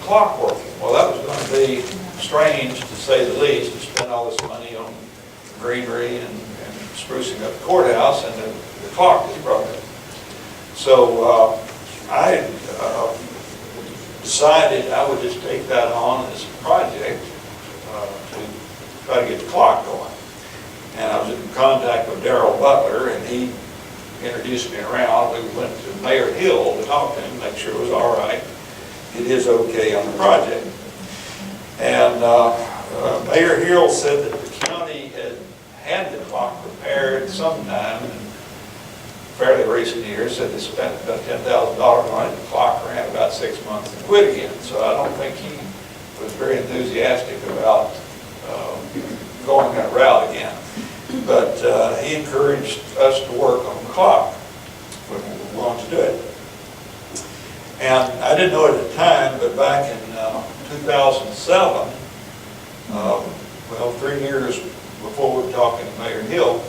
clock working. Well, that was going to be strange, to say the least, to spend all this money on greenery and sprucing up the courthouse, and the clock is broken. So I decided I would just take that on as a project to try to get the clock going. And I was in contact with Butler, and he introduced me around. We went to Mayor Hill to talk to him, make sure it was all right, get his okay on the project. And Mayor Hill said that the county had the clock repaired sometime in fairly recent years, said they spent about $10,000 on it. The clock ran about 6 months and quit again. So I don't think he was very enthusiastic about going that route again. But he encouraged us to work on the clock when we were willing to do it. And I didn't know it at the time, but back in 2007, well, 3 years before we were talking to Mayor Hill,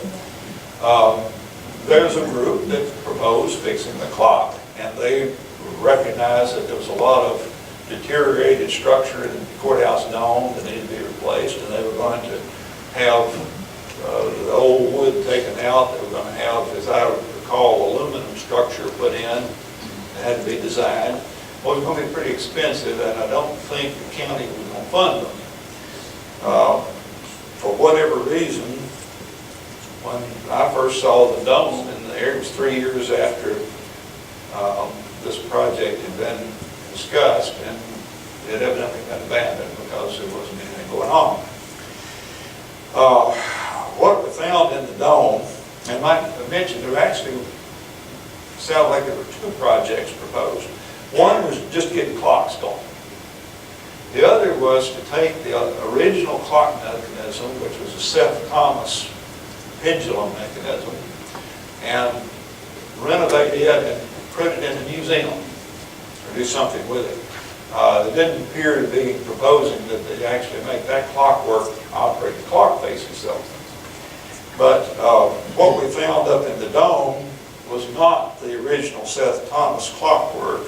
there's a group that proposed fixing the clock, and they recognized that there was a lot of deteriorated structure in the courthouse dome that needed to be replaced, and they were going to have the old wood taken out. They were going to have, as I recall, aluminum structure put in. It had to be designed. Well, it was going to be pretty expensive, and I don't think the county was going to fund them. For whatever reason, when I first saw the dome in there, it was 3 years after this project had been discussed, and it had evidently been abandoned because there wasn't anything going on. What we found in the dome, and I mentioned there actually sounded like there were 2 projects proposed. One was just getting clocks going. The other was to take the original clock mechanism, which was a Seth Thomas pendulum mechanism, and renovate it and put it in a museum, or do something with it. They didn't appear to be proposing that they actually make that clockwork operate the clock faces though. But what we found up in the dome was not the original Seth Thomas clockwork.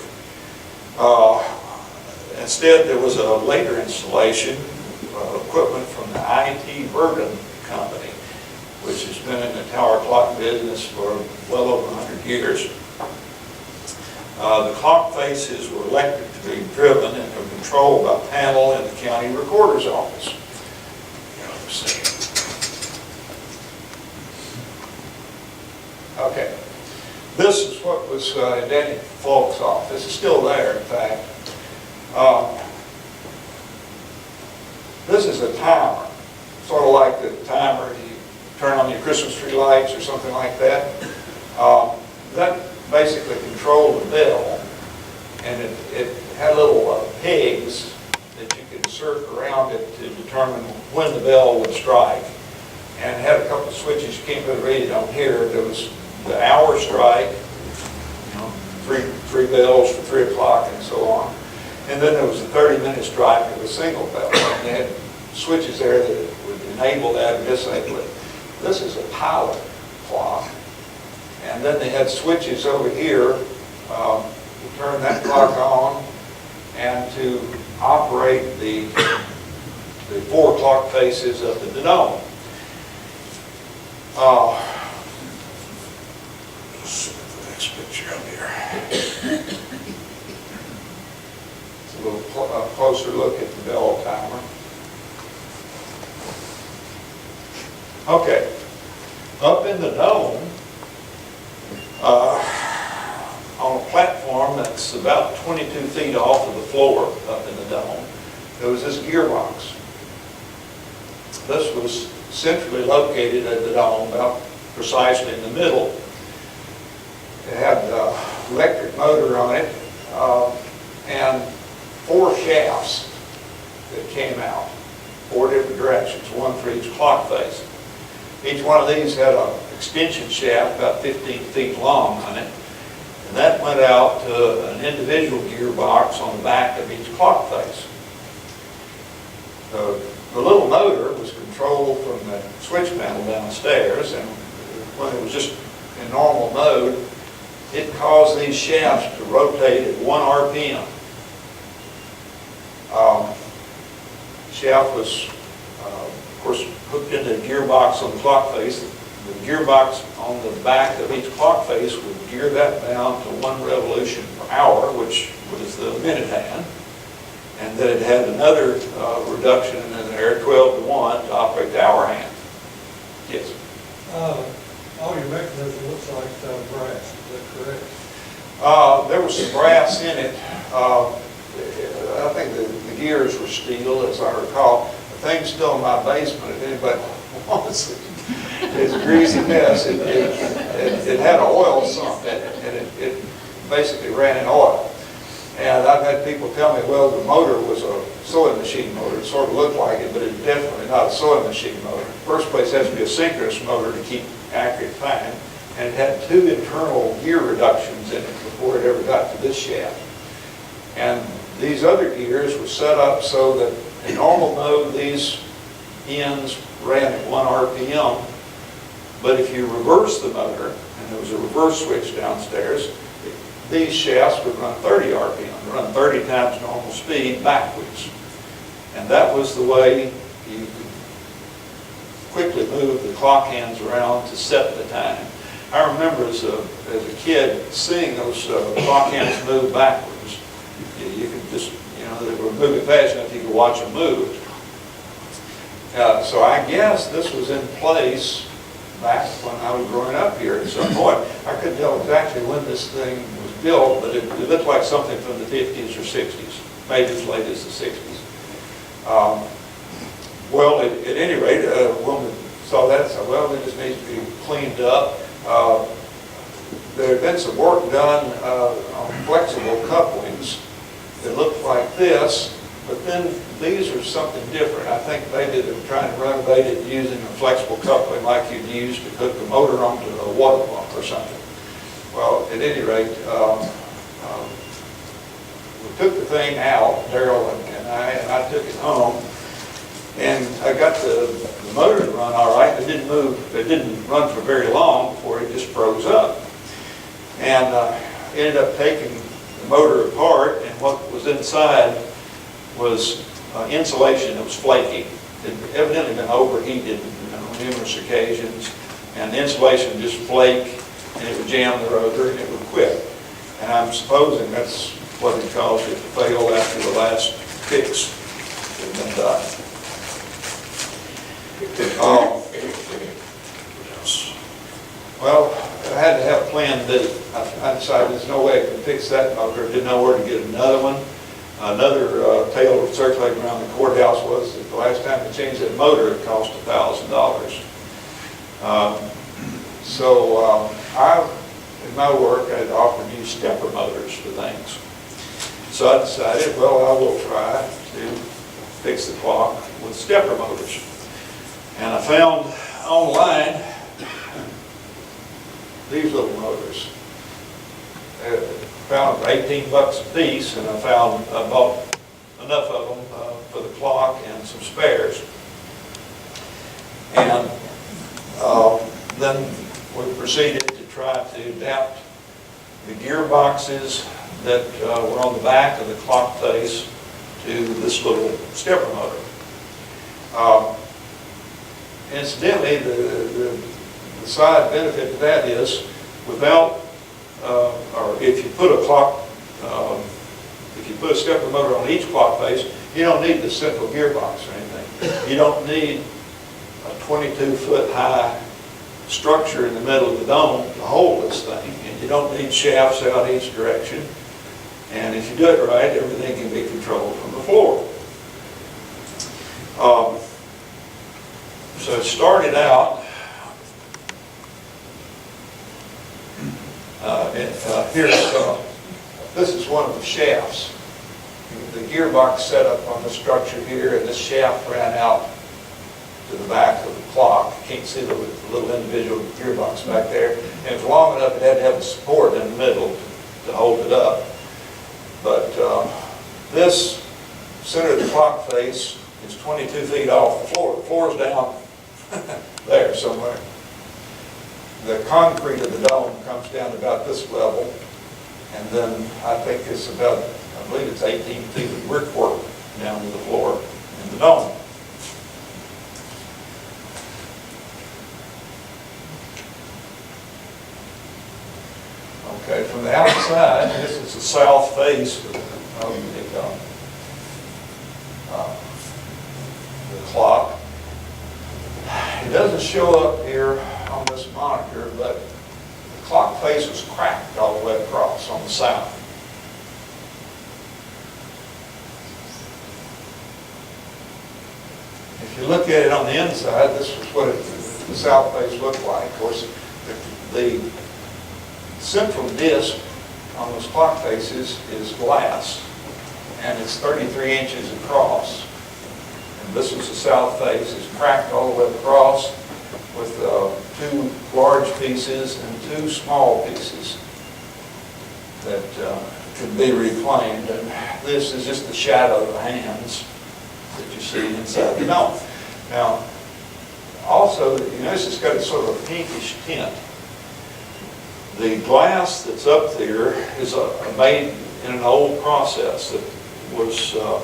Instead, there was a later installation, equipment from the IT Bergen company, which has been in the tower clock business for well over 100 years. The clock faces were electric to be driven and were controlled by a panel in the county recorder's office. Okay, this is what was in Danny Falk's office. It's still there, in fact. This is a timer, sort of like the timer you turn on your Christmas tree lights or something like that. That basically controlled the bell, and it had little pegs that you could insert around it to determine when the bell would strike. And it had a couple of switches. You can't really read it on here. There was the hour strike, you know, three bells for 3 o'clock and so on. And then there was a 30-minute strike of a single bell. And they had switches there that would enable that or disable it. This is a pilot clock. And then they had switches over here to turn that clock on and to operate the 4 o'clock faces up in the dome. Let's see the next picture up here. It's a little closer look at the bell timer. Okay, up in the dome, on a platform that's about 22 feet off of the floor up in the dome, there was this gearbox. This was centrally located at the dome, about precisely in the middle. It had an electric motor on it and 4 shafts that came out, 4 different directions, one for each clock face. Each one of these had an extension shaft about 15 feet long on it, and that went out to an individual gearbox on the back of each clock face. The little motor was controlled from the switch panel downstairs, and when it was just in normal mode, it caused these shafts to rotate at 1 RPM. shaft was, of course, hooked into a gearbox on the clock face. The gearbox on the back of each clock face would gear that down to 1 revolution per hour, which was the minute hand. And then it had another reduction in there, 12 to 1, to operate the hour hand. Yes? All your mechanism looks like brass, is that correct? There was some brass in it. I think the gears were steel, as I recall. The thing's still in my basement, if anybody wants it. It's a greasy mess. It had an oil sump in it, and it basically ran in oil. And I've had people tell me, well, the motor was a sewing machine motor. It sort of looked like it, but it's definitely not a sewing machine motor. First place, it has to be a synchronous motor to keep accurate time. And it had 2 internal gear reductions in it before it ever got to this shaft. And these other gears were set up so that in normal mode, these ends ran at 1 RPM. But if you reverse the motor, and there was a reverse switch downstairs, these shafts would run 30 RPM, run 30 times normal speed backwards. And that was the way you could quickly move the clock hands around to set the time. I remember as a kid seeing those clock hands move backwards. You could just, they were moving fast enough you could watch them move. So I guess this was in place back when I was growing up here at some point. I couldn't tell exactly when this thing was built, but it looked like something from the 50s or 60s, maybe as late as the 60s. Well, at any rate, when we saw that, I said, well, it just needs to be cleaned up. There had been some work done on flexible couplings that looked like this, but then these are something different. I think maybe they're trying to renovate it using a flexible coupling like you'd use to hook the motor onto a water pump or something. Well, at any rate, we took the thing out, Daryl and I took it home, and I got the motor to run all right. It didn't move, it didn't run for very long before it just froze up. And ended up taking the motor apart, and what was inside was insulation that was flaky. It had evidently been overheated on numerous occasions, and the insulation would just flake, and it would jam the rotor, and it would quit. And I'm supposing that's what had caused it to fail after the last fix had been done. Well, I had to have a plan B. I decided there's no way I could fix that motor. I didn't know where to get another one. Another tale circulating around the courthouse was that the last time they changed that motor, it cost $1,000. In my work, I had offered to use stepper motors for things. So I decided, well, I will try to fix the clock with stepper motors. And I found online these little motors. I found them for $18 a piece, and I bought enough of them for the clock and some spares. And then we proceeded to try to adapt the gearboxes that were on the back of the clock face to this little stepper motor. Incidentally, the side benefit to that is without, or if you put a clock, if you put a stepper motor on each clock face, you don't need the central gearbox or anything. You don't need a 22-foot high structure in the middle of the dome to hold this thing, and you don't need shafts out each direction. And if you do it right, everything can be controlled from the floor. So it started out, this is one of the shafts. The gearbox set up on the structure here, and this shaft ran out to the back of the clock. You can't see the little individual gearbox back there. And it was long enough it had to have a support in the middle to hold it up. But this center of the clock face is 22 feet off the floor. The floor is down there somewhere. The concrete of the dome comes down about this level, and then I think it's about, I believe it's 18 feet of brickwork down to the floor in the dome. clock. It doesn't show up here on this monitor, but the clock face was cracked all the way across on the south. If you look at it on the inside, this is what the south face looked like. Of course, the central disc on those clock faces is glass, and it's 33 inches across. And this is the south face. It's cracked all the way across with 2 large pieces and 2 small pieces that could be reclaimed. And this is just the shadow of the hands that you see inside the dome. Now, also, you notice it's got a sort of a pinkish tint. The glass that's up there is made in an old process that was, it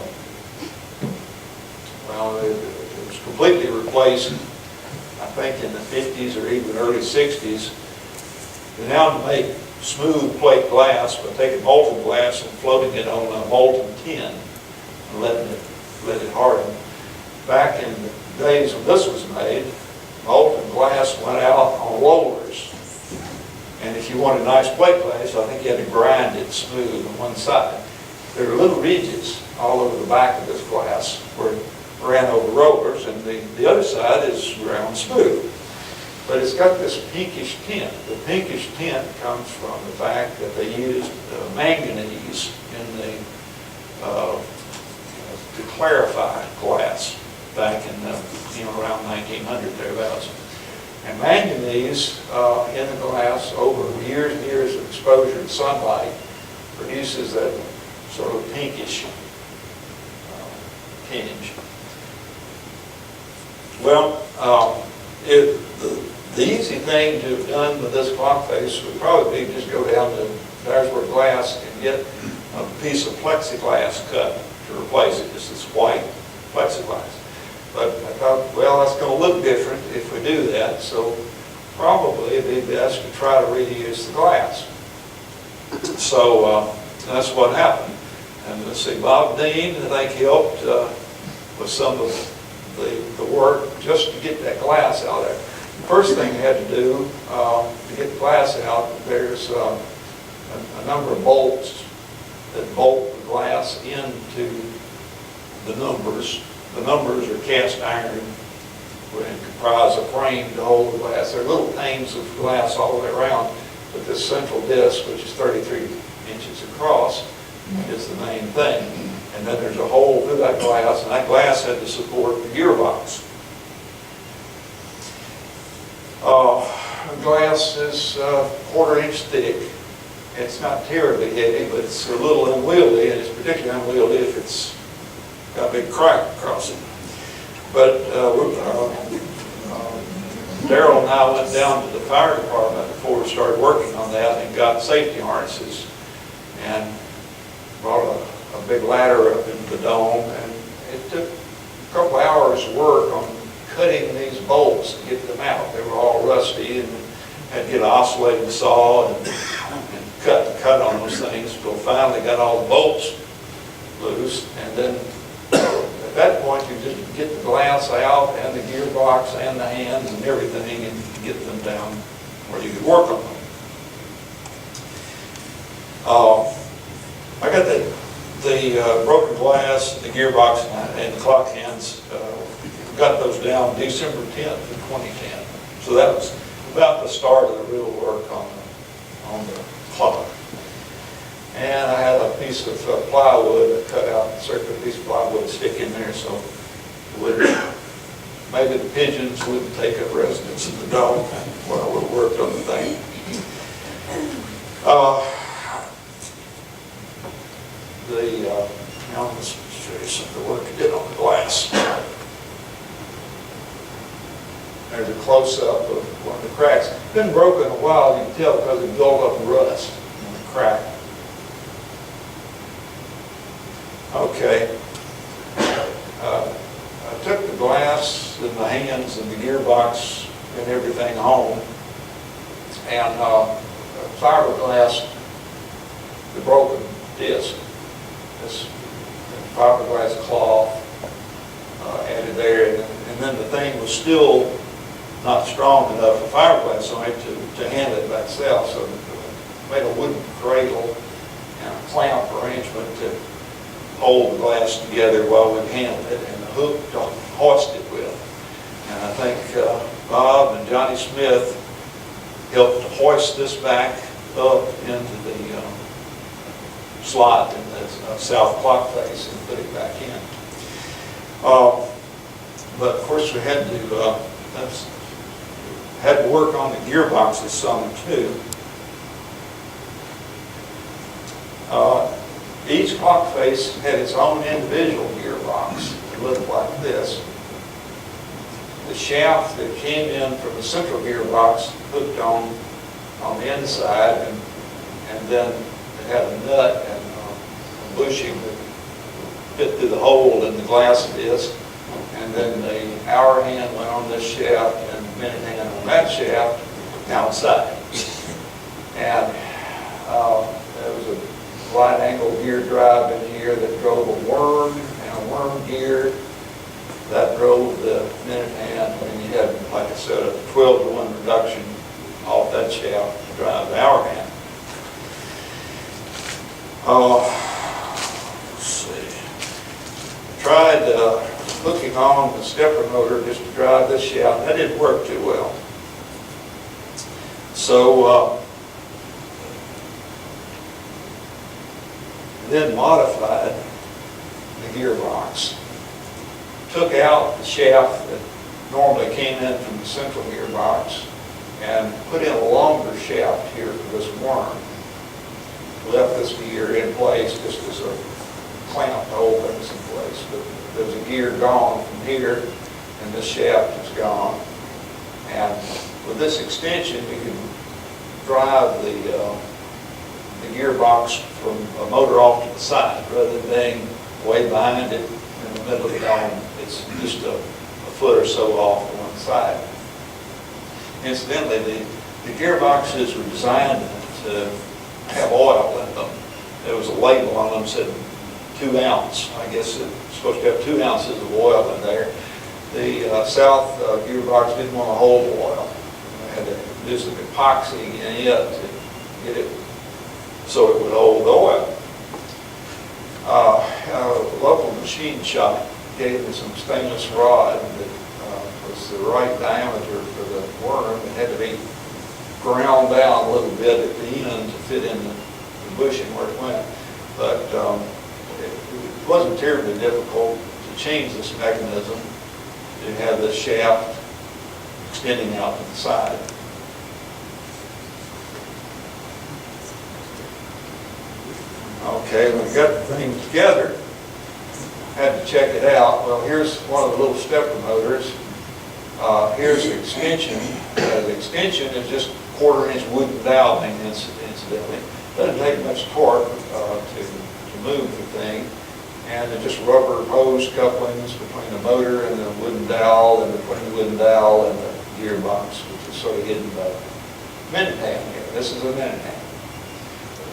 was completely replaced, I think, in the 50s or even early 60s. They now make smooth plate glass by taking molten glass and floating it on a molten tin and let it harden. Back in the days when this was made, molten glass went out on rollers. And if you wanted nice plate glass, I think you had to grind it smooth on one side. There are little ridges all over the back of this glass where it ran over rollers, and the other side is round smooth. But it's got this pinkish tint. The pinkish tint comes from the fact that they used manganese in the to clarify glass back in around 1900 thereabouts. And manganese in the glass over years and years of exposure to sunlight produces that sort of pinkish tinge. Well, the easy thing to have done with this clock face would probably be just go down to Dyersburg Glass and get a piece of plexiglass cut to replace it, just this white plexiglass. But I thought, well, that's going to look different if we do that, so probably it'd be best to try to reuse the glass. So that's what happened. And let's see, Bob Dean, I think, helped with some of the work just to get that glass out there. The first thing they had to do to get the glass out, there's a number of bolts that bolt the glass into the numbers. The numbers are cast iron and comprise a frame to hold the glass. There are little panes of glass all the way around, but this central disc, which is 33 inches across, is the main thing. And then there's a hole through that glass, and that glass had to support the gearbox. The glass is a 1/4 inch thick. It's not terribly heavy, but it's a little unwieldy, and it's particularly unwieldy if it's got a big crack across it. But Darrell and I went down to the fire department before we started working on that and got safety harnesses and brought a big ladder up into the dome, and it took a couple hours work on cutting these bolts to get them out. They were all rusty and had to get an oscillating saw and cut on those things until finally got all the bolts loose. And then at that point you just get the glass out and the gearbox and the hands and everything and get them down where you could work on them. I got the broken glass, the gearbox, and the clock hands, got those down December 10th of 2010. So that was about the start of the real work on the clock. And I had a piece of plywood, a cut out circular piece of plywood to stick in there so maybe the pigeons wouldn't take up residence in the dome while we worked on the thing. Now let's show you some of the work I did on the glass. There's a close-up of one of the cracks. It's been broken a while, you can tell because it built up rust in the crack. Okay. I took the glass and the hands and the gearbox and everything home, and fiberglass the broken disc. This fiberglass cloth added there, and then the thing was still not strong enough for fiberglass on it to handle it by itself, so made a wooden cradle and a clamp arrangement to hold the glass together while we handled it, and the hook to hoist it with. And I think Bob and Johnny Smith helped to hoist this back up into the slot in the south clock face and put it back in. But of course we had to work on the gearboxes some too. Each clock face had its own individual gearbox. It looked like this. The shaft that came in from the central gearbox hooked on the inside, and then it had a nut and a bushing that fit through the hole in the glass disc, and then the hour hand went on this shaft and the minute hand on that shaft outside. And there was a wide angle gear drive in here that drove a worm and a worm gear that drove the minute hand, and you had, like I said, a 12-to-1 reduction off that shaft to drive the hour hand. Let's see. Tried hooking on the stepper motor just to drive this shaft. That didn't work too well. So then modified the gearbox. Took out the shaft that normally came in from the central gearbox and put in a longer shaft here for this worm. Left this gear in place just as a clamp to hold things in place. But there's a gear gone from here, and this shaft is gone. And with this extension, you can drive the gearbox from a motor off to the side rather than being way behind it in the middle of the dome. It's just a foot or so off to one side. Incidentally, the gearboxes were designed to have oil in them. There was a label on them that said 2 ounce. I guess it's supposed to have 2 ounces of oil in there. The south gearbox didn't want to hold oil. They had to do some epoxy in it to get it so it would hold oil. A local machine shop gave me some stainless rod that was the right diameter for the worm. It had to be ground down a little bit at the end to fit in the bushing where it went. But it wasn't terribly difficult to change this mechanism to have this shaft extending out to the side. Okay, when we got the thing together, had to check it out. Well, here's one of the little stepper motors. Here's the extension. The extension is just 1/4-inch wooden dowling, incidentally. Doesn't take much torque to move the thing. And they're just rubber hose couplings between the motor and the wooden dowel, and between the wooden dowel and the gearbox, which is sort of hidden by the minute hand here. This is a minute hand.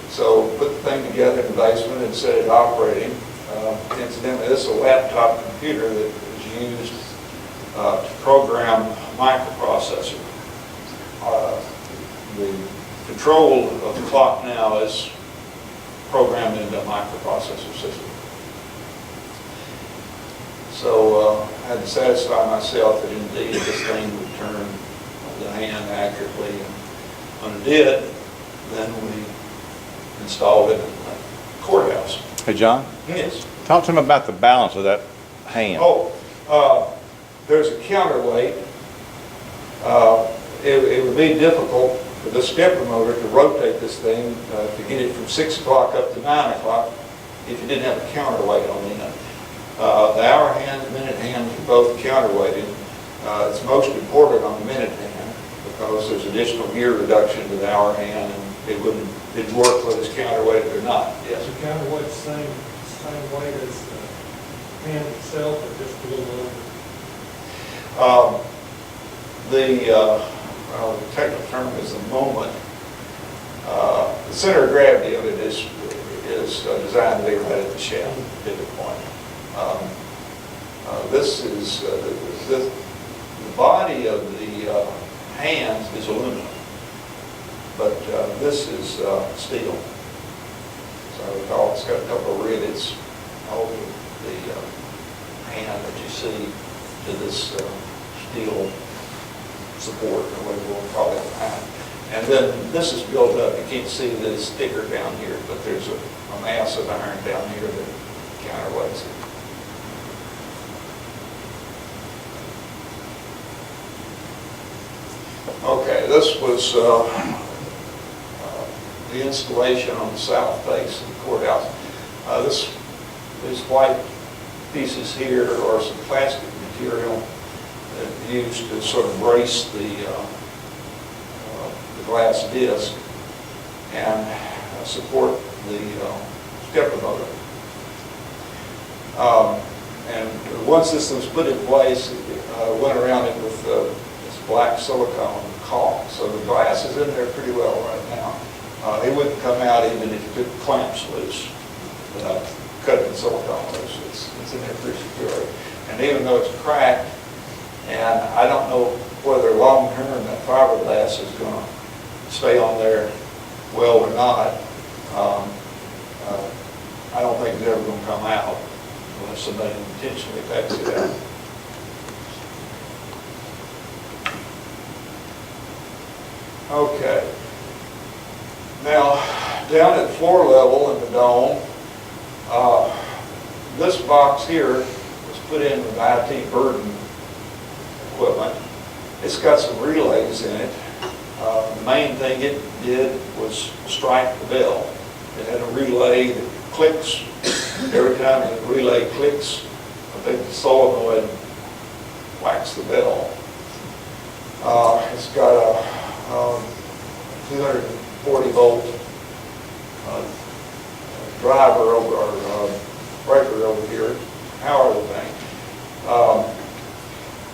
So put the thing together in the basement and set it operating. Incidentally, this is a laptop computer that is used to program a microprocessor. The control of the clock now is programmed into a microprocessor system. So I had to satisfy myself that indeed this thing would turn the hand accurately. And when it did, then we installed it in the courthouse. Hey, John, Yes. talk to him about the balance of that hand. There's a counterweight. It would be difficult for the stepper motor to rotate this thing to get it from 6 o'clock up to 9 o'clock if you didn't have a counterweight on the end. The hour hand and minute hands are both counterweighted. It's most important on the minute hand because there's additional gear reduction to the hour hand, and it wouldn't work whether it's counterweighted or not. Yes. Is the counterweight the same weight as the hand itself, or just a little over? The technical term is the moment. The center of gravity of it is designed to be right at the shaft pivot point. This is the body of the hands is aluminum, but this is steel. So it's got a couple of rivets holding the hand that you see to this steel support, or whatever we'll call it behind. And then this is built up. You can't see that it's thicker down here, but there's a mass of iron down here that counterweights it. Okay, this was the installation on the south face of the courthouse. These white pieces here are some plastic material that used to sort of brace the glass disc and support the stepper motor. And once this was put in place, it went around it with this black silicone caulk. So the glass is in there pretty well right now. It wouldn't come out even if you took the clamps loose without cutting the silicone loose. It's in there pretty secure. And even though it's cracked, and I don't know whether long-term that fiberglass is going to stay on there well or not, I don't think it's ever going to come out unless somebody intentionally takes it out. Okay. Now, down at floor level in the dome, this box here was put in with IT burden equipment. It's got some relays in it. The main thing it did was strike the bell. It had a relay that clicks. Every time the relay clicks, a big solenoid whacks the bell. It's got a 240 volt driver over, or breaker over here, power the thing.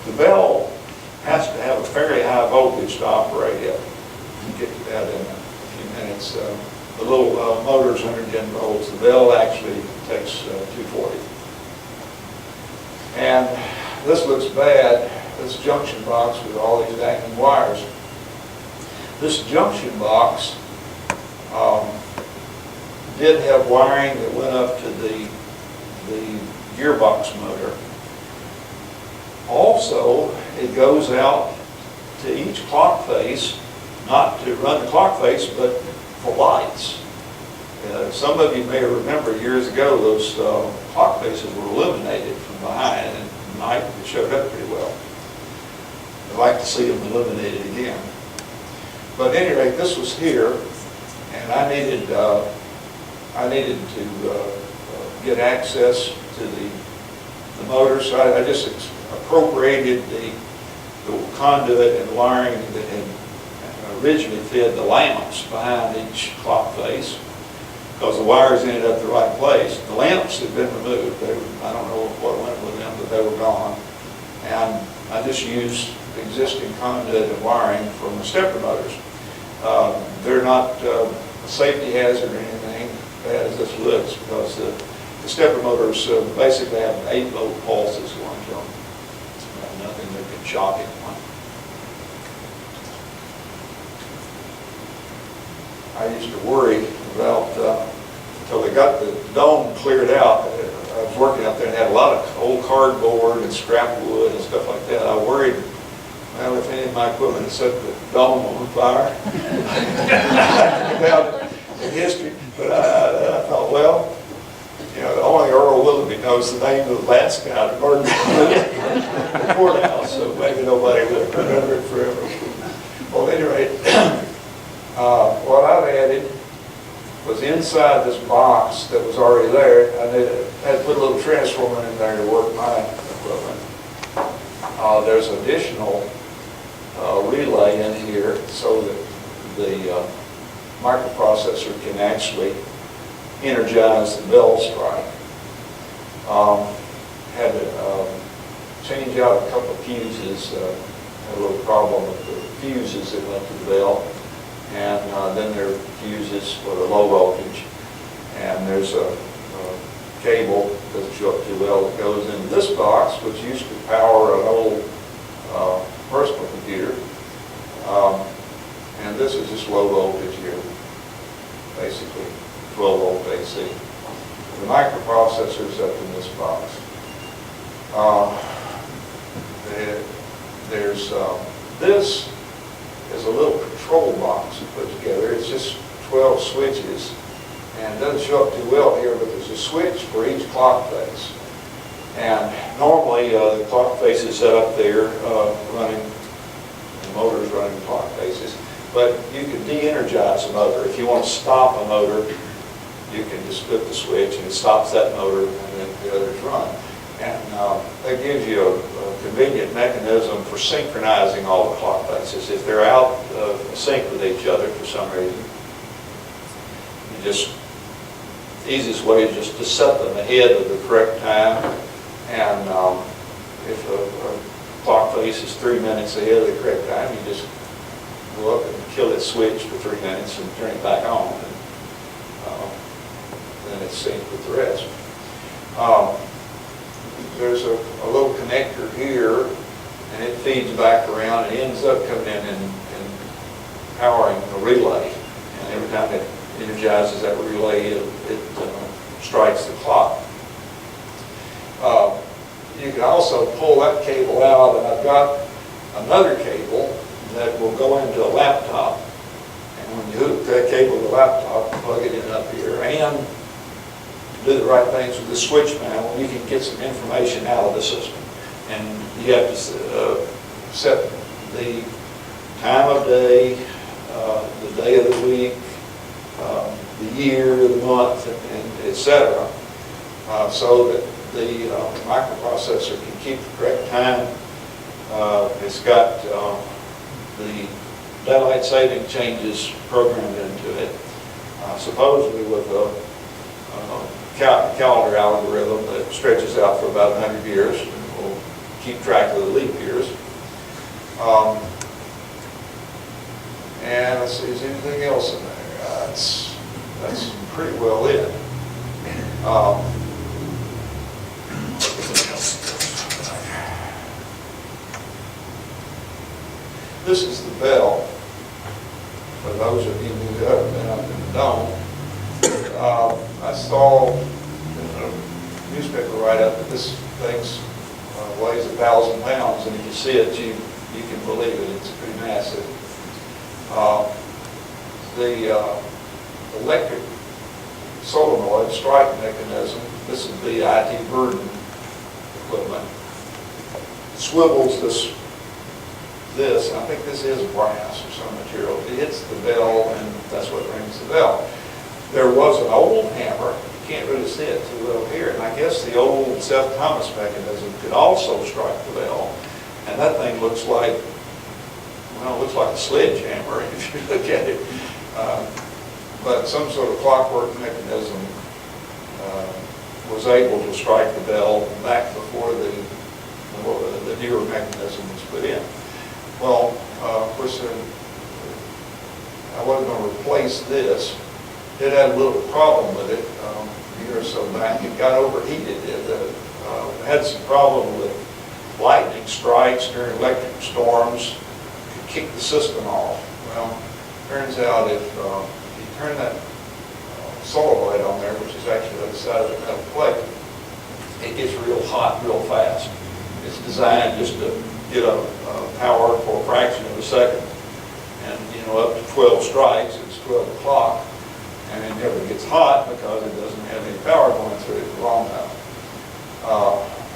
The bell has to have a fairly high voltage to operate it. We'll get to that in a few minutes. The little motor's 110 volts. The bell actually takes 240. And this looks bad, this junction box with all these hanging wires. This junction box did have wiring that went up to the gearbox motor. Also, it goes out to each clock face, not to run the clock face, but for lights. Some of you may remember years ago those clock faces were illuminated from behind, and at night it showed up pretty well. I'd like to see them illuminated again. But at any rate, this was here, and I needed to get access to the motor, so I just appropriated the conduit and wiring that had originally fed the lamps behind each clock face, because the wires ended up the right place. The lamps had been removed. I don't know what went with them, but they were gone. And I just used existing conduit and wiring from the stepper motors. They're not a safety hazard or anything bad as this looks, because the stepper motors basically have 8-volt pulses going to them. Nothing that can shock anyone. I used to worry about, until they got the dome cleared out, I was working out there and had a lot of old cardboard and scrap wood and stuff like that. I worried, well, if any of my equipment had set the dome on fire, down in history. But I thought, well, you know, only Earl Willoughby knows the name of the last guy that burned the courthouse, so maybe nobody will remember it forever. Well, at any rate, what I've added was inside this box that was already there. I had to put a little transformer in there to work my equipment. There's additional relay in here so that the microprocessor can actually energize the bell strike. Had to change out a couple of fuses. Had a little problem with the fuses that went to the bell. And then there are fuses for the low voltage. And there's a cable that doesn't show up too well that goes into this box, which used to power an old this is a little control box we put together. It's just 12 switches, and it doesn't show up too well here, but there's a switch for each clock face. And normally the clock face is set up there, running, the motor's running the clock faces. But you can de-energize the motor. If you want to stop a motor, you can just flip the switch and it stops that motor and then the others run. And that gives you a convenient mechanism for synchronizing all the clock faces. If they're out of sync with each other for some reason, you just, the easiest way is just to set them ahead of the correct time. And if a clock face is 3 minutes ahead of the correct time, you just go up and kill that switch for 3 minutes and turn it back on. And then it's synced with the rest. There's a little connector here, and it feeds back around and ends up coming in and powering a relay. And every time it energizes that relay, it strikes the clock. You can also pull that cable out, and I've got another cable that will go into a laptop. And when you hook that cable to the laptop, plug it in up here, and do the right things with the switch panel, you can get some information out of the system. And you have to set the time of day, the day of the week, the year, the month, and et cetera, so that the microprocessor can keep the correct time. It's got the daylight saving changes programmed into it, supposedly with a calendar algorithm that stretches out for about 100 years and will keep track of the leap years. And let's see, is anything else in there? That's pretty well it. This is the bell, for those of you who haven't been up in the dome. I saw in a newspaper write-up that this thing weighs 1,000 pounds, and if you see it, you can believe it. It's pretty massive. The electric solenoid strike mechanism, this is the IT burden equipment, swivels this, and I think this is brass or some material. It hits the bell, and that's what rings the bell. There was an old hammer, you can't really see it too well here, and I guess the old Seth Thomas mechanism could also strike the bell, and that thing looks like, well, it looks like a sledgehammer if you look at it. But some sort of clockwork mechanism was able to strike the bell back before the newer mechanism was put in. Well, of course, I wasn't going to replace this. It had a little problem with it a year or so back. It got overheated. It had some problem with lightning strikes during electric storms. Could kick the system off. Well, turns out if you turn that solenoid on there, which is actually the other side of the metal plate, it gets real hot real fast. It's designed just to get a power for a fraction of a second. And, up to 12 strikes, it's 12 o'clock. And it never gets hot because it doesn't have any power going through it for long enough.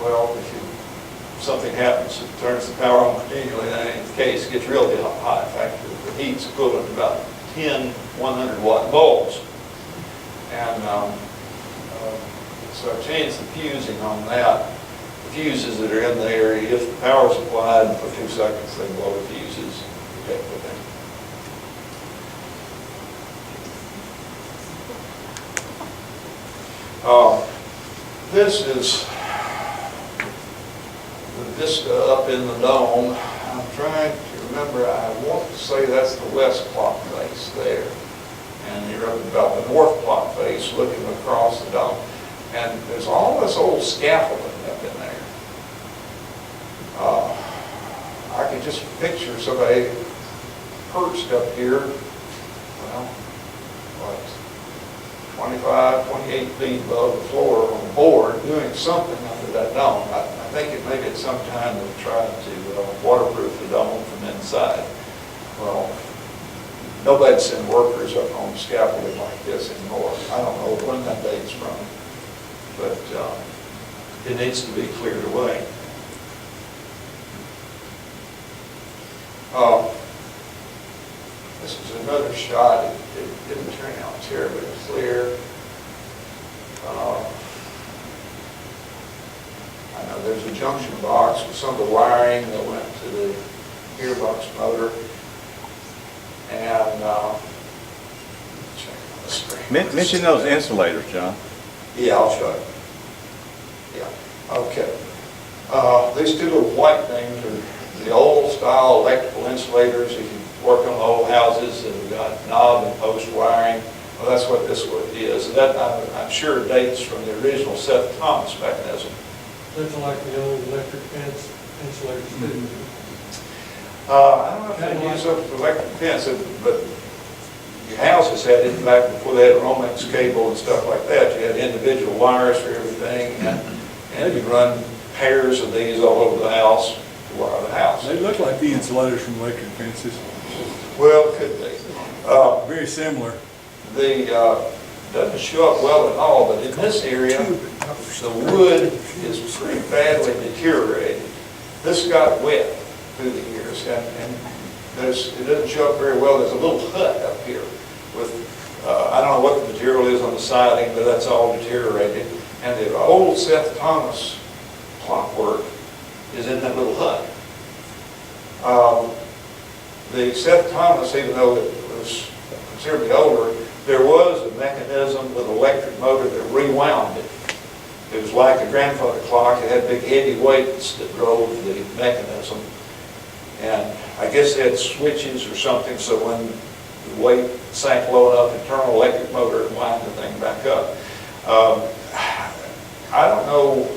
Well, if something happens, it turns the power on continually, that ain't the case. It gets really hot. In fact, the heat's equivalent to about 10 100-watt bulbs. And so I changed the fusing on that. The fuses that are in there, if the power's applied for 2 seconds, they blow the fuses to protect the thing. This is the vista up in the dome. I'm trying to remember, I want to say that's the west clock face there. And you're up about the north clock face looking across the dome. And there's all this old scaffolding up in there. I can just picture somebody perched up here, well, what, 25, 28 feet above the floor on the board doing something under that dome. I think it maybe at some time they tried to waterproof nobody'd send workers up on scaffolding like this anymore. I don't know when that date's from, but it needs to be cleared away. This is another shot. It didn't turn out terribly clear. I know there's a junction box with some of the wiring that went to the gearbox motor. And check on the screen. Mention those insulators, John. Yeah, I'll show you. Yeah, okay. These two little white things are the old style electrical insulators. If you work on old houses that have got knob and post wiring, well, that's what this one is. And that, I'm sure, dates from the original Seth Thomas mechanism. That's like the old electric fence insulators too. I don't know if they use up electric fence, but your houses had it back before they had Romex cable and stuff like that. You had individual wires for everything, and you run pairs of these all over the house to wire the house. They look like the insulators from electric fences. Well, could be. Very similar. Doesn't show up well at all, but in this area, the wood is pretty badly deteriorated. This got wet through the years, and it doesn't show up very well. There's a little hut up here with, I don't know what the material is on the siding, but that's all deteriorated. And the old Seth Thomas clockwork is in that little hut. The Seth Thomas, even though it was considerably older, there was a mechanism with an electric motor that rewound it. It was like a grandfather clock. It had big heavy weights that drove the mechanism. And I guess they had switches or something, so when the weight sank low enough, it turned an electric motor and wound the thing back up. I don't know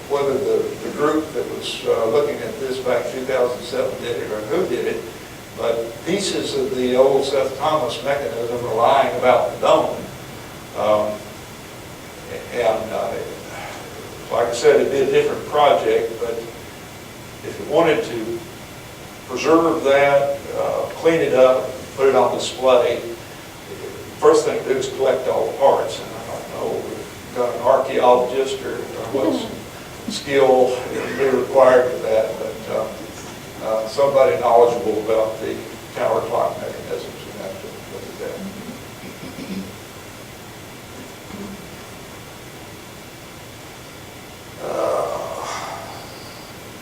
whether the group that was looking at this back in 2007 did it or who did it, but pieces of the old Seth Thomas mechanism are lying about the dome. Like I said, it'd be a different project, but if you wanted to preserve that, clean it up, put it on display, first thing to do is collect all the parts. And I don't know if we've got an archaeologist or what's skill be required for that, but somebody knowledgeable about the tower clock mechanisms would have to look at that.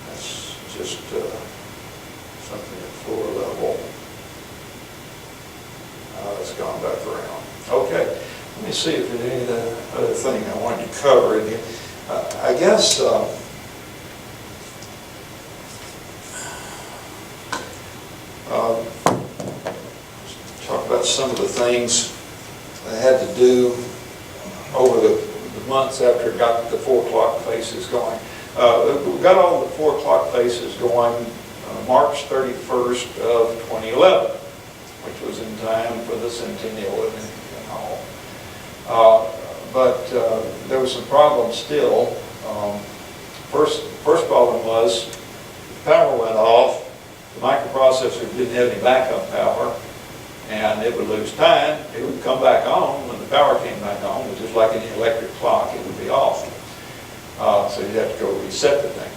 That's just something at floor level. It's gone back around. Okay, let me see if there's any other thing I wanted to cover in here. I guess talk about some of the things I had to do over the months after it got the 4 o'clock faces going. We got all the 4 o'clock faces going March 31st of 2011, which was in time for the centennial and all. But there was some problems still. First problem was the power went off. The microprocessor didn't have any backup power, and it would lose time. It would come back on when the power came back on. It was just like any electric clock, it would be off. So you'd have to go reset the thing.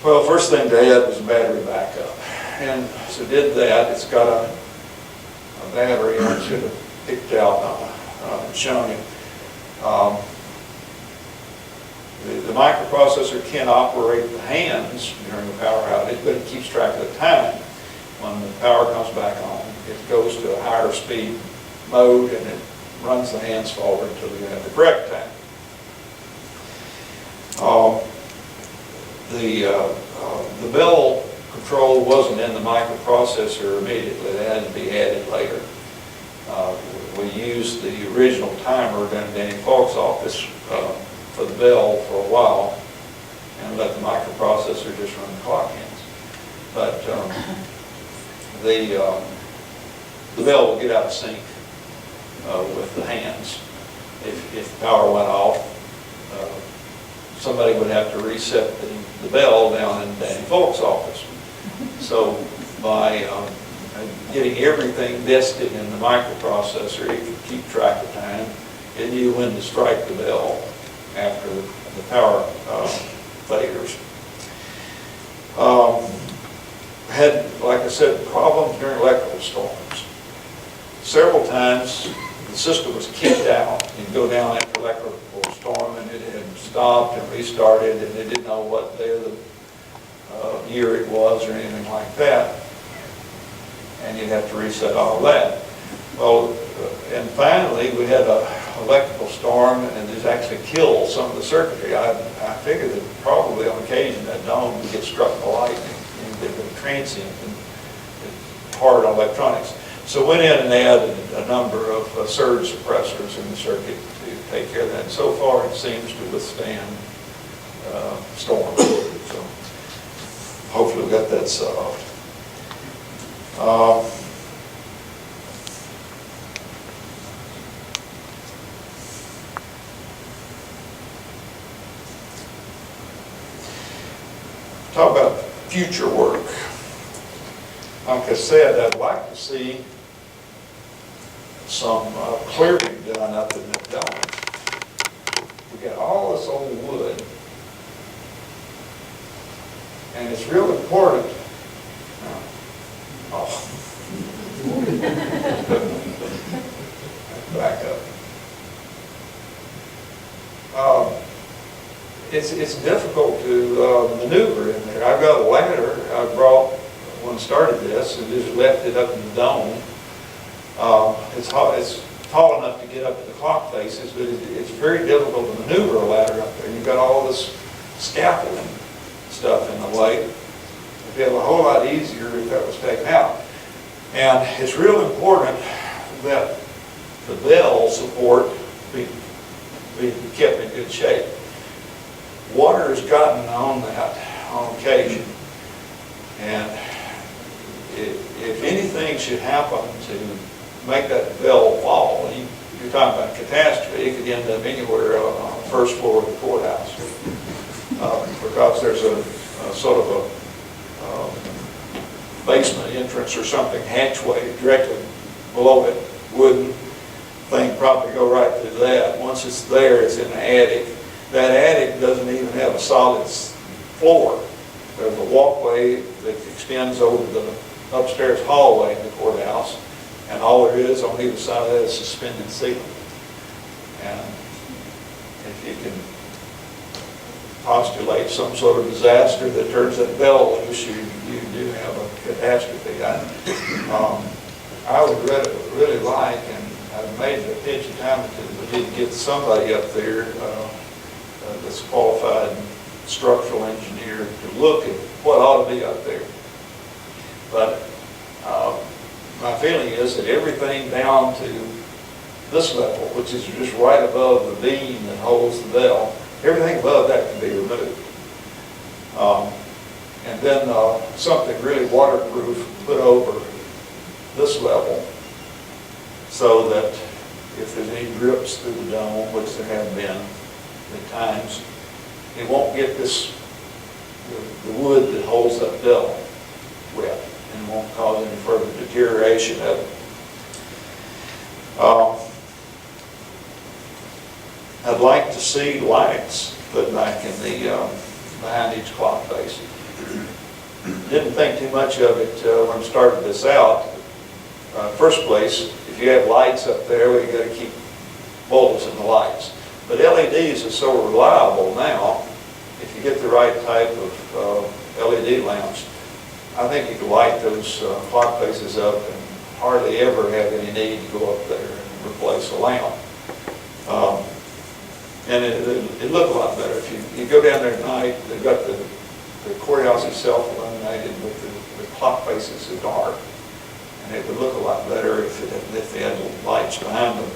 Well, first thing to add was a battery backup. And so did that. It's got a battery, I should have picked out and shown you. The microprocessor can operate the hands during the power outage, but it keeps track of the time. When the power comes back on, it goes to a higher speed mode and it runs the hands forward until you have the correct time. The bell control wasn't in the microprocessor immediately. It had to be added later. We used the original timer down in Danny Falk's office for the bell for a while and let the microprocessor just run the clock hands. But the bell will get out of sync with the hands. If the power went off, somebody would have to reset the bell down in Danny Falk's office. So by getting everything nested in the microprocessor. You can keep track of time. It knew when to strike the bell after the power failures. Had, like I said, problems during electrical storms. Several times the system was kicked out and go down after electrical storm, and it had stopped and restarted, and they didn't know what day of the year it was or anything like that. And you'd have to reset all that. Well, and finally we had an electrical storm, and it actually killed some of the circuitry. I figured that probably on occasion that dome would get struck by lightning and get a transient and hard on electronics. So went in and added a number of surge suppressors in the circuit to take care of that. And so far it seems to withstand storms. So hopefully we got that solved. Talk about future work. Like I said, I'd like to see some clearing done up in the dome. We got all this old wood, and it's real important. Back up. It's difficult to maneuver in there. I've got a ladder I brought when I started this and just left it up in the dome. It's tall enough to get up to the clock faces, but it's very difficult to maneuver a ladder up there. You've got all this scaffolding stuff in the way. It'd be a whole lot easier if that was taken out. And it's real important that the bell support be kept in good shape. Water has gotten on that on occasion, and if anything should happen to make that bell fall, you're talking about catastrophe. It could end up anywhere on the first floor of the courthouse, because there's a sort of a basement entrance or something, hatchway directly below it. Wooden thing probably go right through that. Once it's there, it's in the attic. That attic doesn't even have a solid floor. There's a walkway that extends over the upstairs hallway in the courthouse, and all there is on either side of that is suspended ceiling. And if you can postulate some sort of disaster that turns that bell loose, you do have a catastrophe. I would really like, and I've made the pitch a time or two, we need to get somebody up there that's qualified structural engineer to look at what ought to be up there. But my feeling is that everything down to this level, which is just right above the beam that holds the bell, everything above that can be removed. And then something really waterproof put over this level, so that if there's any drips through the dome, which there have been at times, it won't get the wood that holds that bell wet, and won't cause any further deterioration of it. I'd like to see lights put back in the behind each clock face. Didn't think too much of it when I started this out. First place, if you have lights up there, well, you got to keep bulbs in the lights. But LEDs are so reliable now. If you get the right type of LED lamps, I think you can light those clock faces up and hardly ever have any need to go up there and replace a lamp. And it look a lot better. If you go down there at night, they've got the courthouse itself illuminated, but the clock faces are dark. And it would look a lot better if they had lights behind them.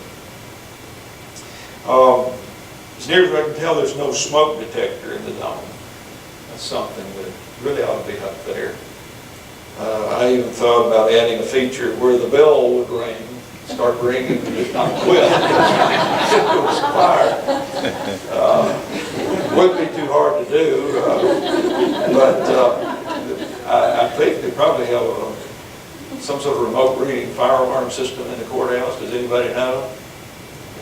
As near as I can tell, there's no smoke detector in the dome. That's something that really ought to be up there. I even thought about adding a feature where the bell would ring, start ringing, and just not quit. It was fire. Wouldn't be too hard to do, but I think they probably have a some sort of remote reading fire alarm system in the courthouse, does anybody know?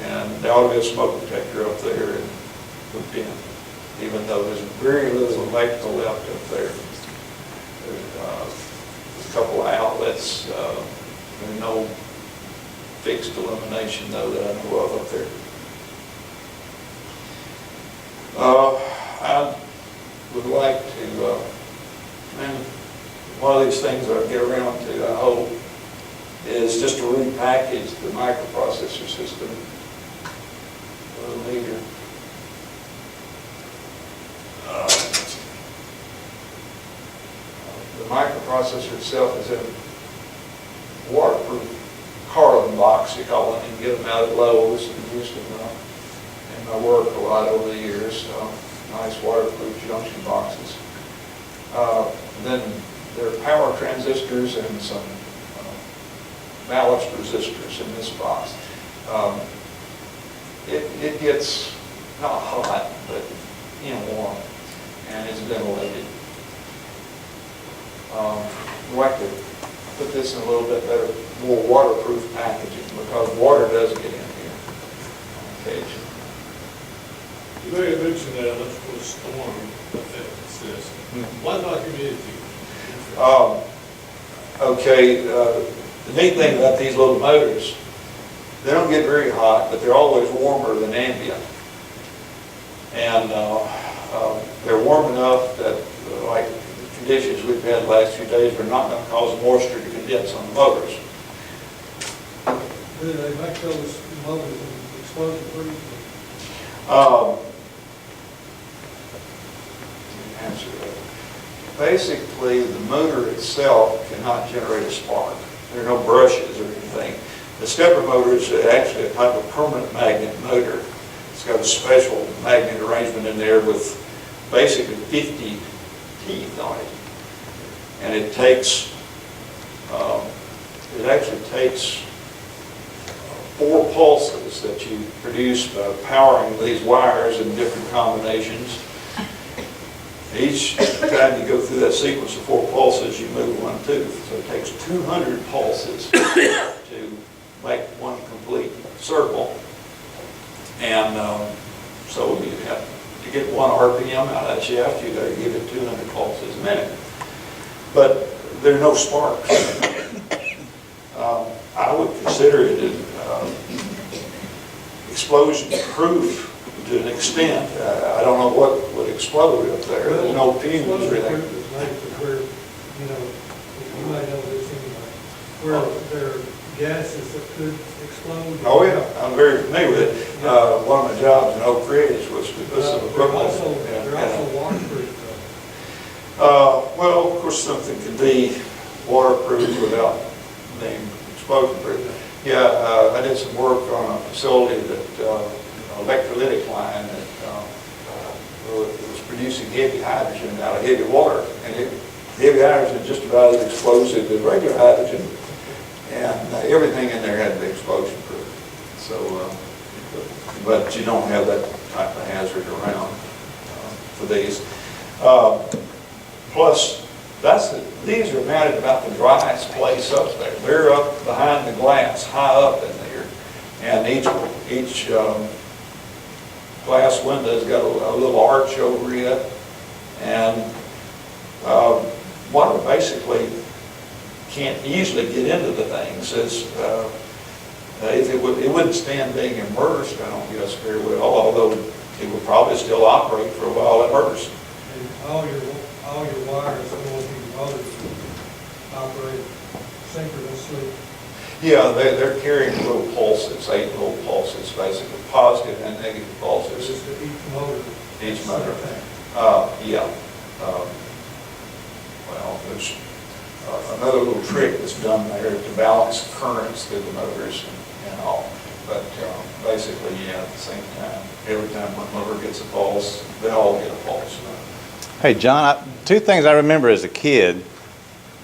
And there ought to be a smoke detector up there and hooked in, even though there's very little electrical left up there. There's a couple of outlets, there's no fixed illumination though that I know of up there. I would like to, and one of these things I'll get around to, I hope, is just to repackage the microprocessor system a little neater. The microprocessor itself is in a waterproof Carlin box, you call it. You can get them out at Lowe's and used them in my work a lot over the years. Nice waterproof junction boxes. Then there are power transistors and some ballast resistors in this box. It gets not hot, but warm, and it's ventilated. I'd like to put this in a little bit better, more waterproof packaging, because water does get in here on occasion. You may have mentioned that electrical storm effect system. Why not community? Okay, the neat thing about these little motors, they don't get very hot, but they're always warmer than ambient. And they're warm enough that, like the conditions we've had the last few days, are not going to cause moisture to condense on the motors. Do they make those motors explosion proof? Answer that. Basically, the motor itself cannot generate a spark. There are no brushes or anything. The stepper motor is actually a type of permanent magnet motor. It's got a special magnet arrangement in there with basically 50 teeth on it. And it takes, it actually takes 4 pulses that you produce by powering these wires in different combinations. Each time you go through that sequence of 4 pulses, you move 1 tooth. So it takes 200 pulses to make one complete circle. And so you have to get 1 RPM out of that shaft, you got to give it 200 pulses a minute. But there are no sparks. I would consider it explosion proof to an extent. I don't know what would explode up there. There's no fumes or anything. Where, you might know this anyway, where there are gases that could explode. Oh yeah, I'm very familiar with it. One of my jobs in Oak Ridge was to put some equipment. They're also waterproof. Well, of course, something can be waterproof without being explosion proof. Yeah, I did some work on a facility that electrolytic line that was producing heavy hydrogen out of heavy water, and heavy hydrogen is just about as explosive as regular hydrogen, and everything in there had to be explosion proof. So, but you don't have that type of hazard around for these. Plus, these are mounted about the driest place up there. They're up behind the glass, high up in there, and each glass window's got a little arch over it, and water basically can't easily get into the things. It wouldn't stand being immersed, I don't guess, very well, although it would probably still operate for a while immersed. And all your wires going to your motors operate synchronously. Yeah, they're carrying little pulses, 8 little pulses, basically, positive and negative pulses. Just each motor. Each motor. Yeah. Well, there's another little trick that's done there to balance currents through the motors and all. But basically, yeah, at the same time, every time one motor gets a pulse, they all get a pulse. Hey, John, 2 things I remember as a kid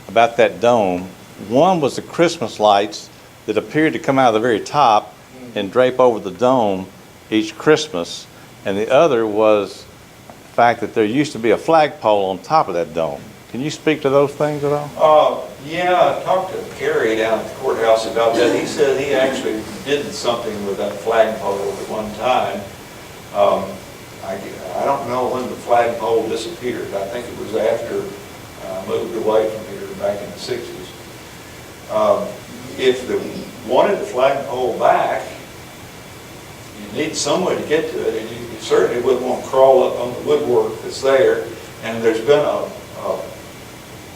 about that dome. One was the Christmas lights that appeared to come out of the very top and drape over the dome each Christmas. And the other was the fact that there used to be a flagpole on top of that dome. Can you speak to those things at all? Yeah, I talked to Kerry down at the courthouse about that. He said he actually did something with that flagpole at one time. I don't know when the flagpole disappeared. I think it was after I moved away from here back in the 60s. If they wanted the flagpole back, you need some way to get to it, and you certainly wouldn't want to crawl up on the woodwork that's there. And there's been a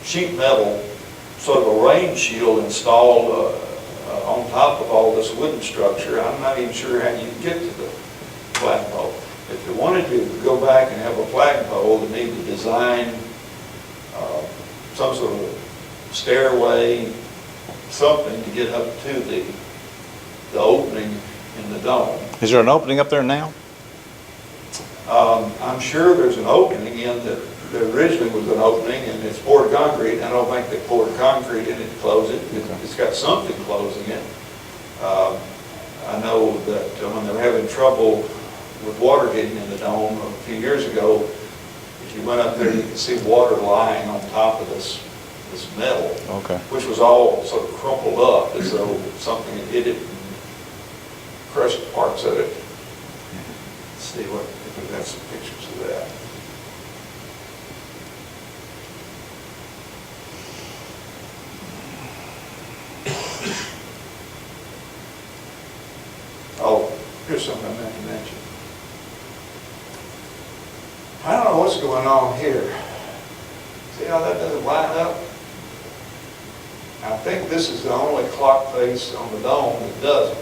sheet metal sort of a rain shield installed on top of all this wooden structure. I'm not even sure how you get to the flagpole. If you wanted to go back and have a flagpole, you need to design some sort of stairway, something to get up to the opening in the dome. Is there an opening up there now? I'm sure there's an opening in that. There originally was an opening, and it's poured concrete. I don't think they poured concrete in it to close it. It's got something closing it. I know that when they were having trouble with water getting in the dome a few years ago, if you went up there, you could see water lying on top of this metal, Okay. which was all sort of crumpled up as though something had hit it and crushed parts of it. Let's see if we've got some pictures of that. Oh, here's something I meant to mention. I don't know what's going on here. See how that doesn't line up? I think this is the only clock face on the dome that doesn't.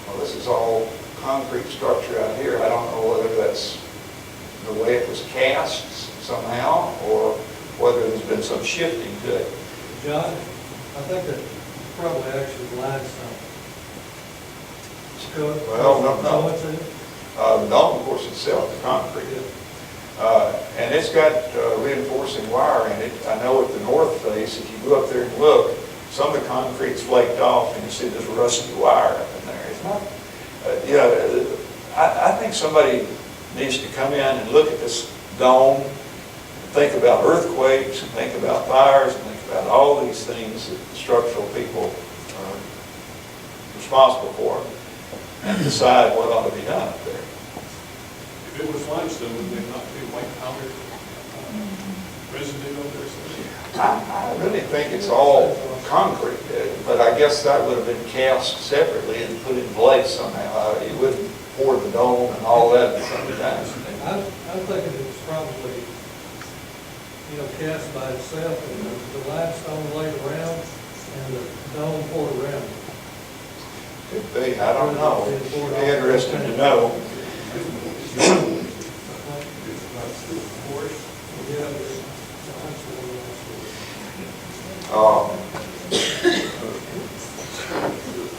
Well, this is all concrete structure out here. I don't know whether that's the way it was cast somehow, or whether there's been some shifting to it. John, I think that probably actually limestone. Well, no. The dome, of course, itself is concrete. And it's got reinforcing wire in it. I know at the north face, if you go up there and look, some of the concrete's flaked off, and you see this rusty wire up in there. It's not, I think somebody needs to come in and look at this dome, and think about earthquakes, and think about fires, and think about all these things that the structural people are responsible for, and decide what ought to be done up there. If it was limestone, would there not be white powder residue over there somewhere? I really think it's all concrete, but I guess that would have been cast separately and put in place somehow. You wouldn't pour the dome and all that at the same time. I'm thinking it's probably, cast by itself, and the limestone laid around and the dome poured around it. Could be, I don't know. It'd be interesting to know.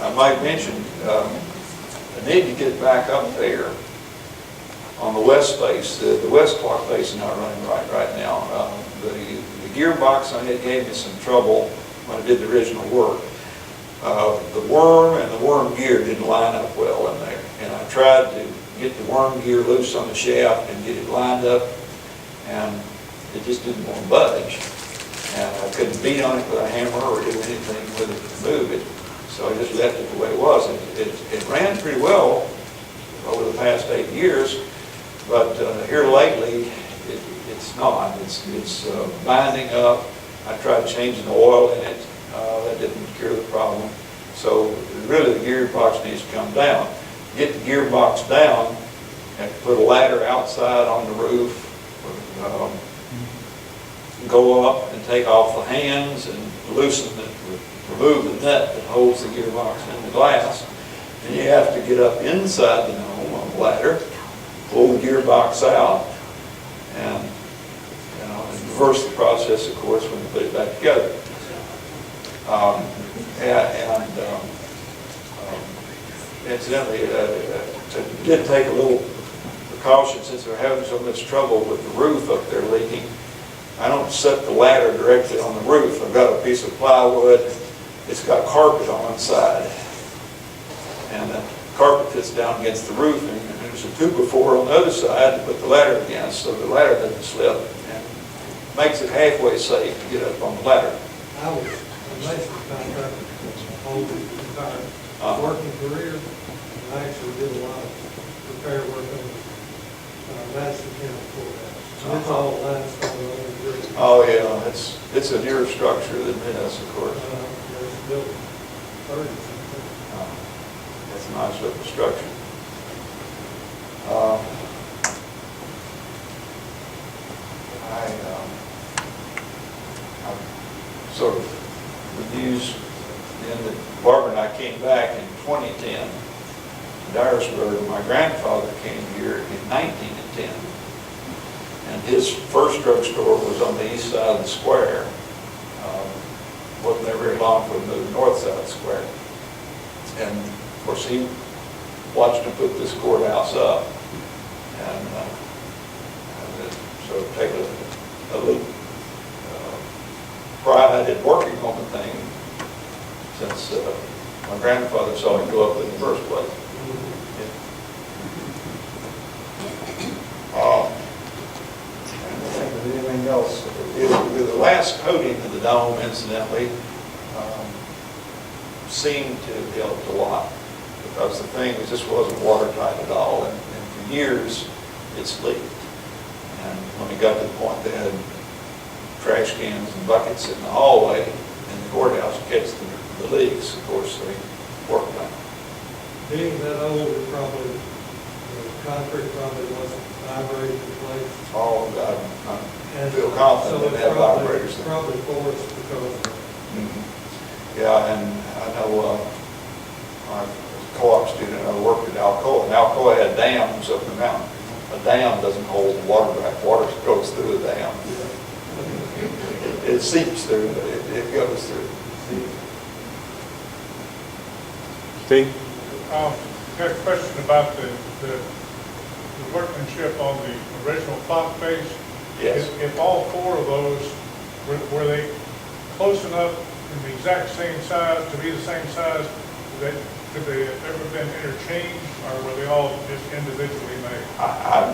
I might mention, I need to get back up there on the west face. The west clock face is not running right now. The gearbox on it gave me some trouble when I did the original work. The worm and the worm gear didn't line up well in there, and I tried to get the worm gear loose on the shaft and get it lined up, and it just didn't want to budge. And I couldn't beat on it with a hammer or do anything with it to move it, so I just left it the way it was. It ran pretty well over the past 8 years, but here lately it's not. It's binding up. I tried changing the oil in it. That didn't cure the problem. So really the gearbox needs to come down. Get the gearbox down and put a ladder outside on the roof. Go up and take off the hands and loosen it, remove the nut that holds the gearbox in the glass. And you have to get up inside the dome on the ladder, pull the gearbox out, and reverse the process, of course, when you put it back together. Incidentally, it did take a little precaution since they're having so much trouble with the roof up there leaking. I don't set the ladder directly on the roof. I've got a piece of plywood. It's got carpet on one side, and the carpet fits down against the roof, and there's a 2x4 on the other side to put the ladder against, so the ladder doesn't slip, and makes it halfway safe to get up on the ladder. I was whole entire working career. And I actually did a lot of repair work on Madison County Courthouse. And it's all limestone over brick. Oh, yeah, it's a newer structure than this, of course. It was built in 30 something. It's a nice looking structure. I sort of the news then that Barbara and I came back in 2010 to Dyersburg. My grandfather came here in 1910, and his first drugstore was on the east side of the square. Wasn't there very long before we moved north side of the square. And of course, he watched him put this courthouse up, and so take a little pride in working on the thing since my grandfather saw him go up in the first place. Anything else? The last coating of the dome, incidentally, seemed to have helped a lot, because the thing just wasn't watertight at all, and for years it's leaked. And when we got to the point they had trash cans and buckets in the hallway in the courthouse to catch the leaks, of course they worked on it. Being that old, it probably, the concrete probably wasn't vibrating in place. Oh, I feel confident that they have vibrators there. Probably forced because of that. Yeah, and I know my co-op student, I worked at Alcoa, and Alcoa had dams up the mountain. A dam doesn't hold water back. Water goes through the dam. It seeps through, but it goes through. Steve? Got a question about the workmanship on the original clock face. Yes. If all four of those, were they close enough in the exact same size, to be the same size, that could they have ever been interchanged, or were they all just individually made? I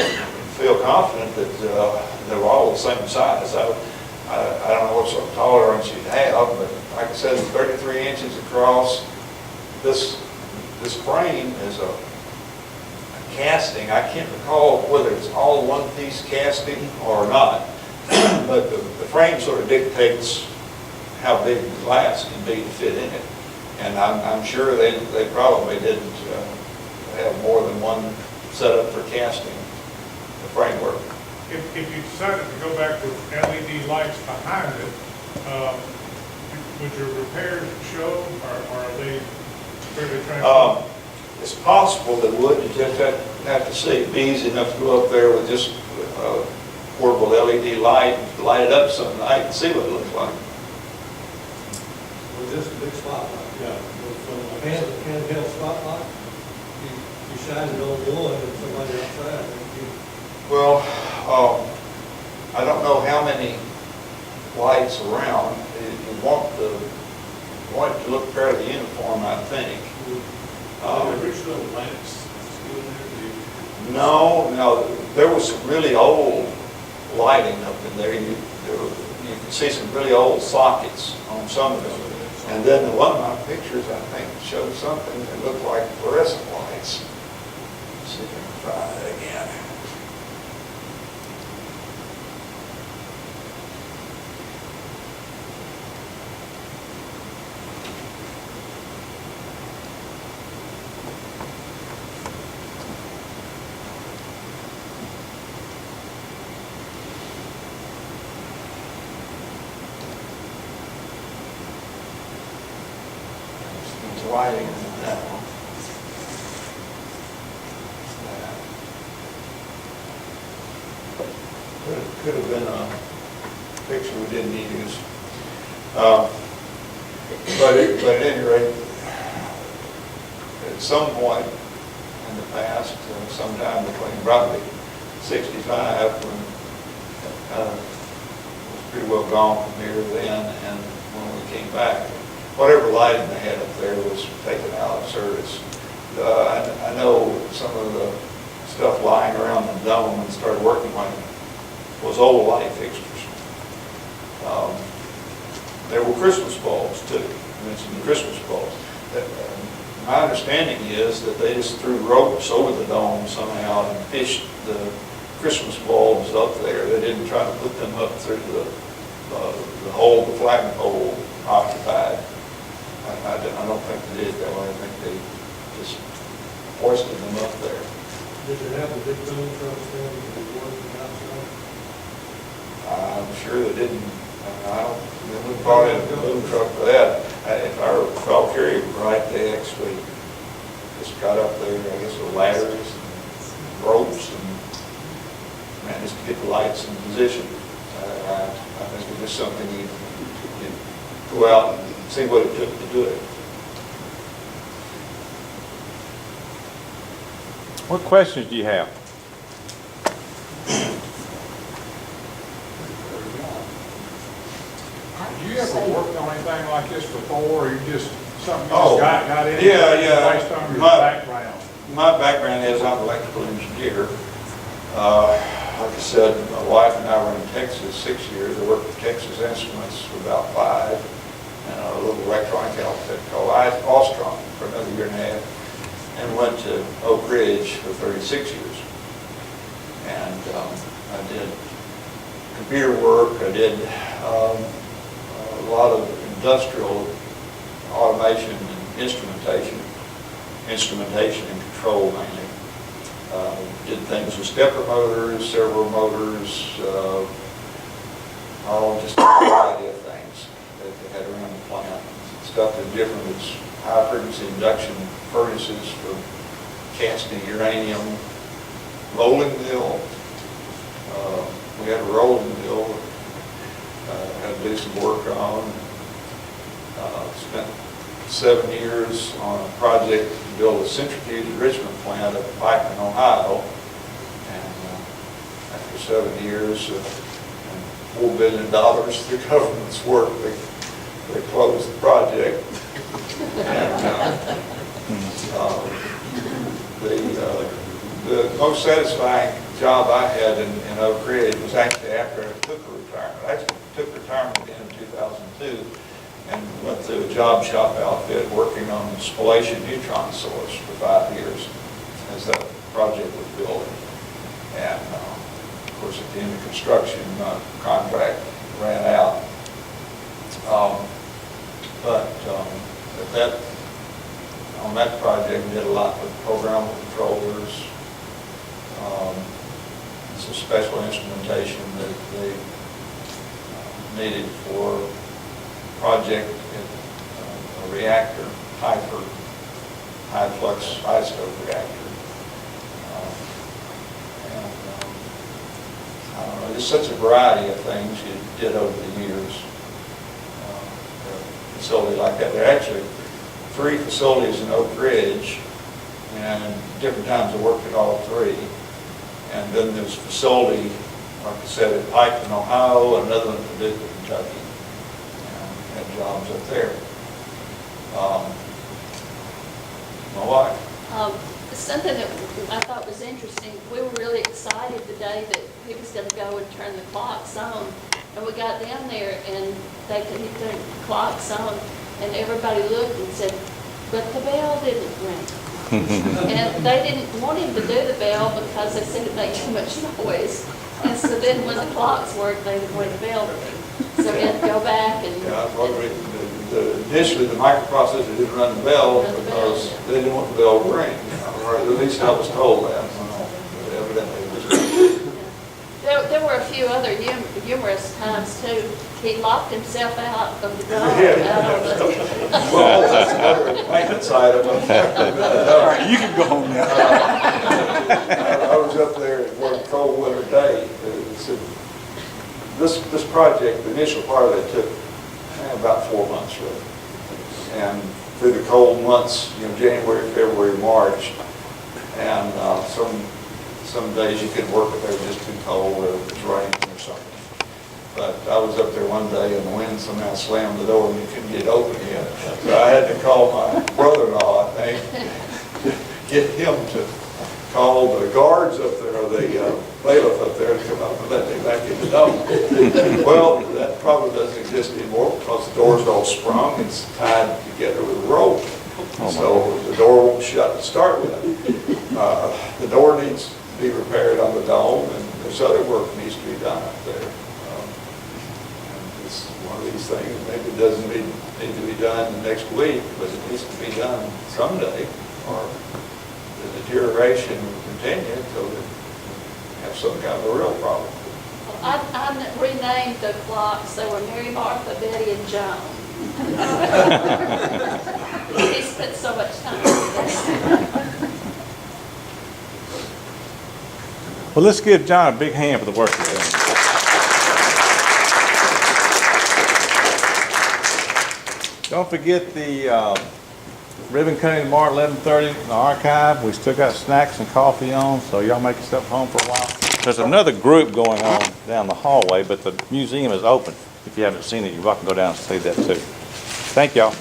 feel confident that they were all the same size. I don't know what sort of tolerance you'd have, but like I said, 33 inches across. This frame is a casting. I can't recall whether it's all one-piece casting or not, but the frame sort of dictates how big the glass can be to fit in it. And I'm sure they probably didn't have more than one setup for casting the framework. If you decided to go back to LED lights behind it, would your repairs show, or are they fairly transparent? It's possible they would. You just have to see. It'd be easy enough to go up there with just a portable LED light, light it up some night and see what it looks like. Was this a big spotlight? Yeah. Handheld spotlight? You shine it on one and somebody outside. Well, I don't know how many lights around. You want it to look fairly uniform, I think. Are the original lamps still in there? No, there was some really old lighting up in there. You can see some really old sockets on some of them. And then one of my pictures, I think, showed something that looked like fluorescent lights. Let's see if I can try it again. Lighting in that one. Could have been a picture we didn't use. But at any rate, at some point in the past, sometime between probably 65, when it was pretty well gone from here then, and when we came back, whatever lighting they had up there was taken out of service. I know some of the stuff lying around the dome and started working on it was old light fixtures. There were Christmas bulbs too. I mentioned the Christmas bulbs. My understanding is that they just threw ropes over the dome somehow and fished the Christmas bulbs up there. They didn't try to put them up through the hole, the flagpole occupied. I don't think they did that way. I think they just hoisted them up there. Did they have the big boom trucks there that were working outside? I'm sure they didn't. I don't. We probably had a boom truck for that. If I recall Kerry right, they actually just got up there, I guess, with ladders and ropes and managed to get the lights in position. I think it's just something you go out and see what it took to do it. What questions do you have? Have you ever worked on anything like this before, or you just, something you Oh, just got into? yeah. Based on your My- background? My background is I'm an electrical engineer. Like I said, my wife and I were in Texas 6 years. I worked for Texas Instruments for about 5, and a little electronic outfit called Ostrom for another year and a half, and went to Oak Ridge for 36 years. And I did computer work. I did a lot of industrial automation and instrumentation and control mainly. Did things with stepper motors, servo motors, all just a variety of things that they had around the plant. Stuff that's different is high frequency induction furnaces for casting uranium, rolling mill. We had a rolling mill had to do some work on. Spent 7 years on a project to build a centrifuge enrichment plant up in Pikeman, Ohio. And after 7 years and $4 billion through government's work, they closed the project. And the most satisfying job I had in Oak Ridge was actually after I took a retirement. I actually took retirement in 2002 and went through a job shop outfit working on the spallation neutron source for 5 years as that project was building. And of course, at the end of construction, my contract ran out. On that project, we did a lot with programmable controllers, some special instrumentation that they needed for a project in a reactor, high flux isotope reactor. I don't know, just such a variety of things you did over the years. A facility like that. There are actually 3 facilities in Oak Ridge, and different times I worked at all 3. And then there's a facility, like I said, at Pikeman, Ohio, and another one in Paducah, Kentucky. And had jobs up there. My wife. Something that I thought was interesting, we were really excited the day that he was going to go and turn the clocks on. And we got down there and they could hit the clocks on, and everybody looked and said, but the bell didn't ring. And they didn't want him to do the bell because they said it made too much noise. And so then when the clocks worked, they didn't want the bell to ring. So we had to go back and... Initially, the microprocessor didn't run the bell because they didn't want the bell to ring. Or at least I was told that. Evidently, it was. There were a few other humorous times too. He locked himself out of the door. Well, that's another maintenance item. All right, you can go home now. I was up there one cold winter day. This project, the initial part of it took about 4 months really. And through the cold months, January, February, March, and some days you couldn't work if they were just too cold or it was raining or something. But I was up there one day and the wind somehow slammed the door and you couldn't get it open yet. So I had to call my brother-in-law, I think, to get him to call the guards up there, or the bailiff up there, to come up and let me back in the door. Well, that probably doesn't exist anymore because the door's all sprung. It's tied together with a rope. So the door won't shut to start with. The door needs to be repaired on the dome, and there's other work needs to be done up there. And it's one of these things, maybe it doesn't need to be done next week, but it needs to be done someday, or the deterioration will continue until we have some kind of a real problem. I renamed the clocks, they were Mary, Martha, Betty, and Joan. He spent so much time with this. Well, let's give John a big hand for the work he's doing. Don't forget the ribbon cutting tomorrow at 11:30 in the archive. We still got snacks and coffee on, so y'all make yourself home for a while. There's another group going on down the hallway, but the museum is open. If you haven't seen it, you're welcome to go down and see that too. Thank y'all.